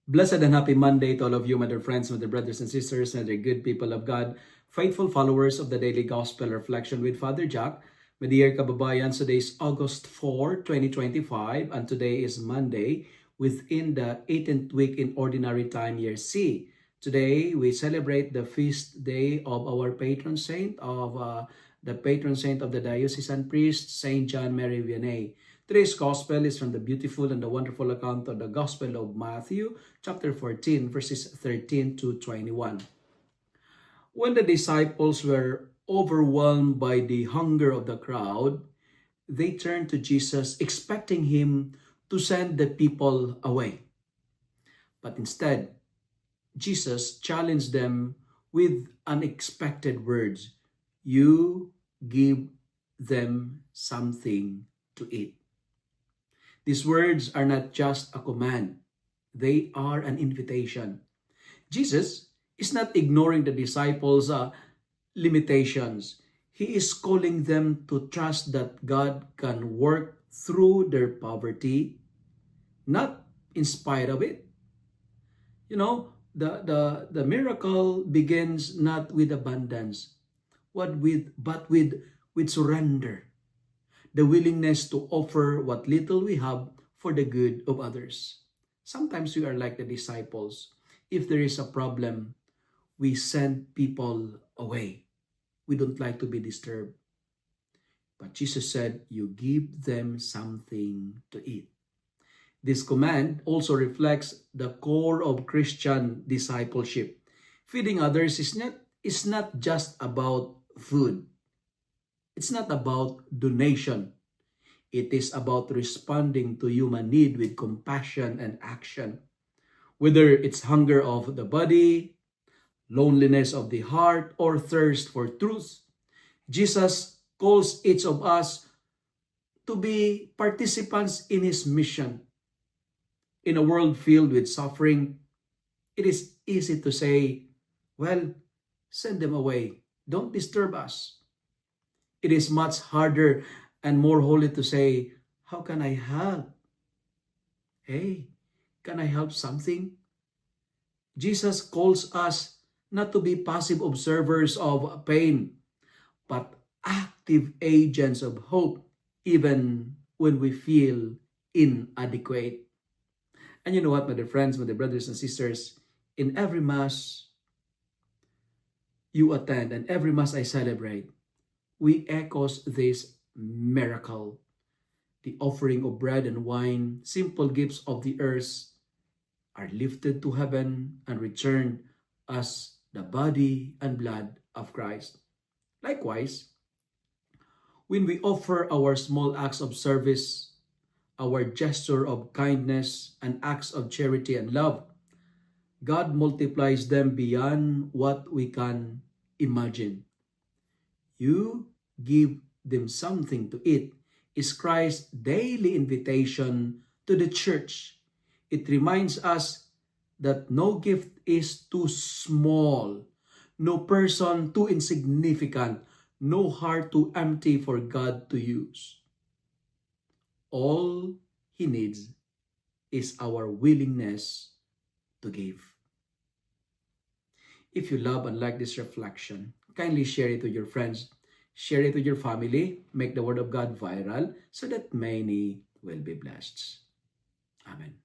Blessed and happy Monday to all of you, my dear friends, my dear brothers and sisters, and dear good people of God, faithful followers of the Daily Gospel Reflection with Father Jack. My dear kababayan, today is August 4, 2025, and today is Monday within the 18th week in Ordinary Time, Year C. Today, we celebrate the feast day of our patron saint, the patron saint of the diocesan priest, Saint John Mary Vianney. Today's gospel is from the beautiful and the wonderful account of the Gospel of Matthew, chapter 14, verses 13 to 21. When the disciples were overwhelmed by the hunger of the crowd, they turned to Jesus, expecting him to send the people away. But instead, Jesus challenged them with unexpected words. You give them something to eat. These words are not just a command, they are an invitation. Jesus is not ignoring the disciples' limitations. He is calling them to trust that God can work through their poverty, not in spite of it. You know, the miracle begins not with abundance, but with surrender. The willingness to offer what little we have for the good of others. Sometimes we are like the disciples. If there is a problem, we send people away. We don't like to be disturbed. But Jesus said, you give them something to eat. This command also reflects the core of Christian discipleship. Feeding others is not just about food. It's not about donation. It is about responding to human need with compassion and action. Whether it's hunger of the body, loneliness of the heart, or thirst for truth, Jesus calls each of us to be participants in His mission. In a world filled with suffering, it is easy to say, well, send them away. Don't disturb us. It is much harder and more holy to say, how can I help? Hey, can I help something? Jesus calls us not to be passive observers of pain, but active agents of hope, even when we feel inadequate. And you know what, my dear friends, my dear brothers and sisters, in every Mass you attend and every Mass I celebrate, we echoes this miracle. The offering of bread and wine, simple gifts of the earth, are lifted to heaven and returned as the body and blood of Christ. Likewise, when we offer our small acts of service, our gesture of kindness, and acts of charity and love, God multiplies them beyond what we can imagine. You give them something to eat is Christ's daily invitation to the church. It reminds us that no gift is too small, no person too insignificant, no heart too empty for God to use. All He needs is our willingness to give. If you love and like this reflection, kindly share it with your friends. Share it with your family. Make the Word of God viral so that many will be blessed. Amen.